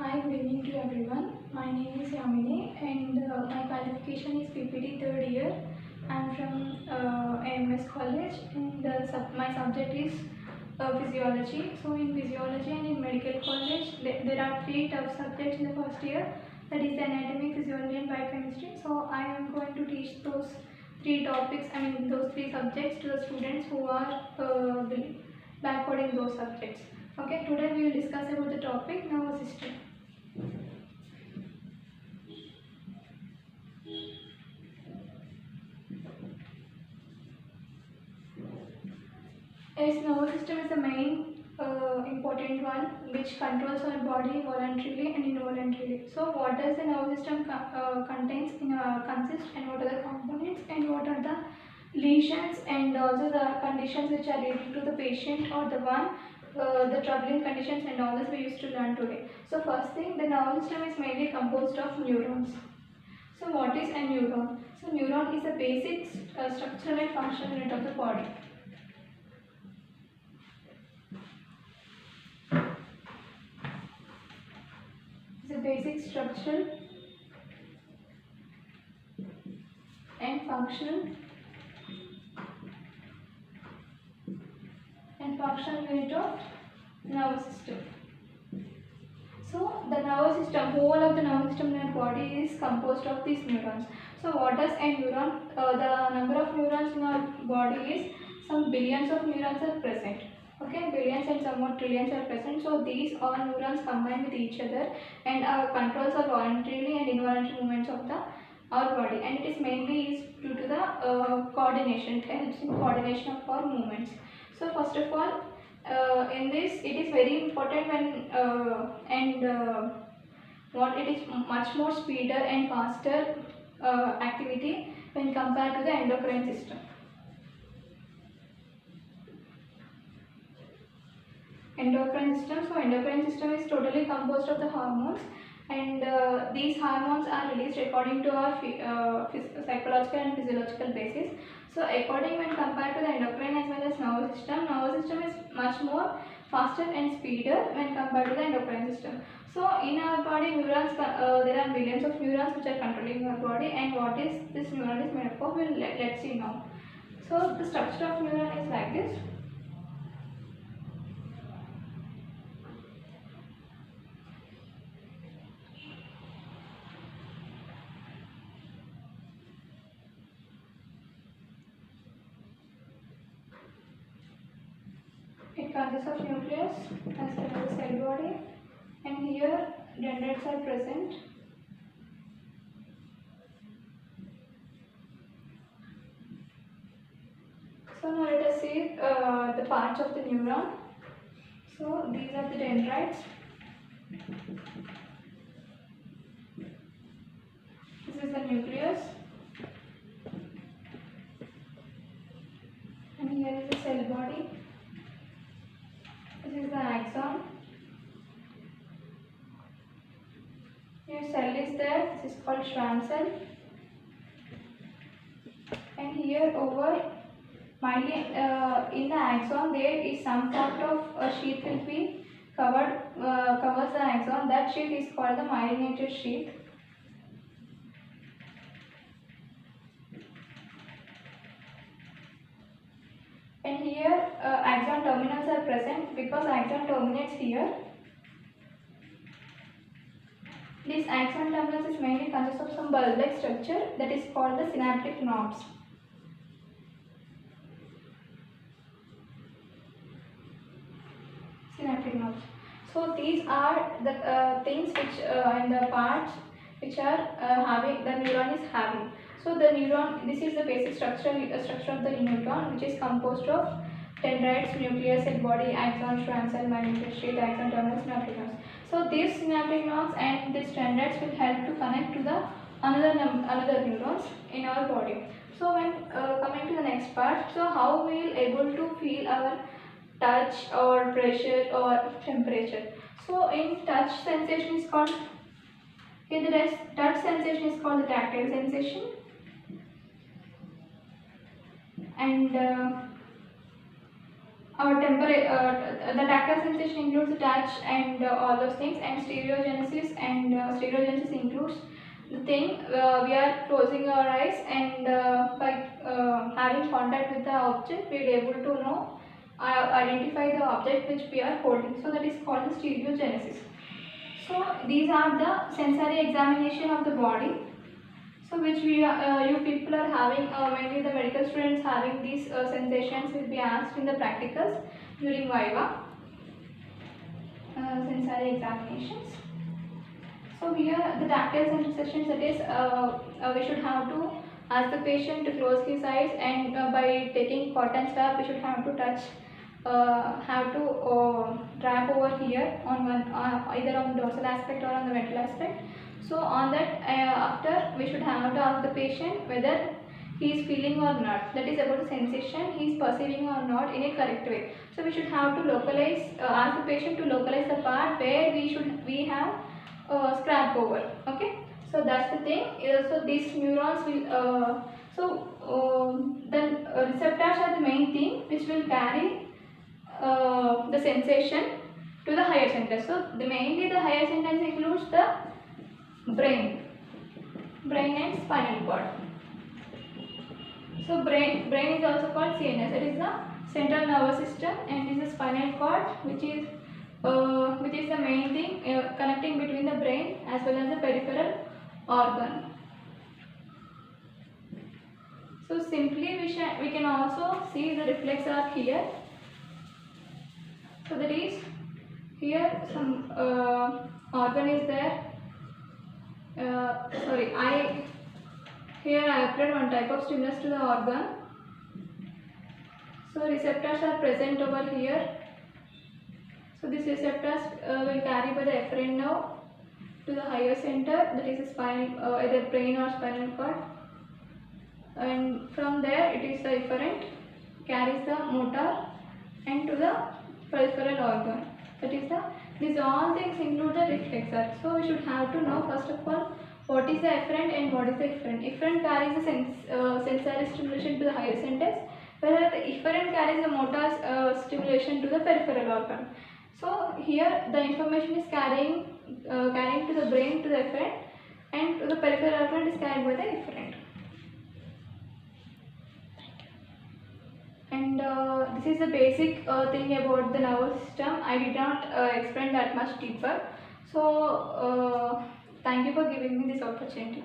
Hi, good evening to everyone. My name is Yamini and my qualification is PPT third year. I'm from AMS College and my subject is physiology. So in physiology and in medical college, there are three tough subjects in the first year. That is anatomy, physiology and biochemistry. So I am going to teach those three topics, those three subjects to the students who are backward in those subjects. Okay, today we will discuss about the topic nervous system. As nervous system is the main important one which controls our body voluntarily and involuntarily. So what does the nervous system consist, and what are the components, and what are the lesions and also the conditions which are leading to the patient or the troubling conditions and all this we used to learn today. So first thing, the nervous system is mainly composed of neurons. So what is a neuron? So neuron is a basic structural and functional unit of the body. It's a basic structural and functional unit of nervous system. So the nervous system, whole of the nervous system in our body is composed of these neurons. So what does a neuron? The number of neurons in our body is some billions of neurons are present. Okay, billions and somewhat trillions are present. So these all neurons combine with each other and controls the voluntary and involuntary movements of our body, and it is mainly due to the coordination. It helps in coordination of our movements. So first of all, in this it is very important what it is much more speeder and faster activity when compared to the endocrine system. So endocrine system is totally composed of the hormones, and these hormones are released according to our psychological and physiological basis. So according when compared to the endocrine as well as nervous system is much more faster and speeder when compared to the endocrine system. So in our body neurons, there are billions of neurons which are controlling our body, and what is this neuron is made up of, let's see now. So the structure of neuron is like this. It consists of nucleus as well as cell body, and here dendrites are present. So now let us see the parts of the neuron. So these are the dendrites. This is the nucleus, and here is the cell body. This is the axon. Here cell is there. This is called Schwann cell. And here over mainly in the axon there is some sort of a sheath will be covers the axon. That sheath is called the myelinated sheath. And here axon terminals are present because axon terminates here. This axon terminals is mainly consists of some bulb-like structure that is called the synaptic nodes. Synaptic nodes. So these are the things which and the parts which are having the neuron is having. So the neuron, this is the basic structure of the neuron, which is composed of dendrites, nucleus, cell body, axon, Schwann cell, myelinated sheath, axon terminals, synaptic nodes. So these synaptic nodes and these dendrites will help to connect to the another neurons in our body. So when coming to the next part, so how we will able to feel our touch or pressure or temperature. So in touch sensation is called, okay, the touch sensation is called the tactile sensation, and The tactile sensation includes touch and all those things, and stereogenesis includes the thing we are closing our eyes, and by having contact with the object we are able to know identify the object which we are holding. So that is called the stereogenesis. So these are the sensory examination of the body. So which you people are having, mainly the medical students having these sensations will be asked in the practicals during Viva sensory examinations. So here the tactile sensations, that is we should have to ask the patient to close his eyes, and by taking cotton swab we should have to touch, have to trap over here on one, either on the dorsal aspect or on the ventral aspect. So on that, after we should have to ask the patient whether he is feeling or not. That is about the sensation he is perceiving or not in a correct way. So we should have to localize, ask the patient to localize the part where we have scrap over. Okay. So that's the thing. So these neurons will. Then receptors are the main thing which will carry the sensation to the higher centers. So mainly the higher centers includes the brain and spinal cord. So brain is also called CNS. It is the central nervous system, and is the spinal cord, which is the main thing connecting between the brain as well as the peripheral organ. So simply we can also see the reflex arc here. So that is, here some organ is there. Here I applied one type of stimulus to the organ. So receptors are present over here. So these receptors will carry by the efferent nerve to the higher center, that is spinal, either brain or spinal cord, and from there it is the efferent carries the motor and to the peripheral organ. That is these all things include the reflex arc. So we should have to know first of all what is the efferent and what is the efferent. Efferent carries the sensory stimulation to the higher centers, whereas the efferent carries the motor stimulation to the peripheral organ. So here the information is carrying to the brain to the efferent, and to the peripheral organ is carried by the efferent. And this is the basic thing about the nervous system. I did not explain that much deeper. So thank you for giving me this opportunity.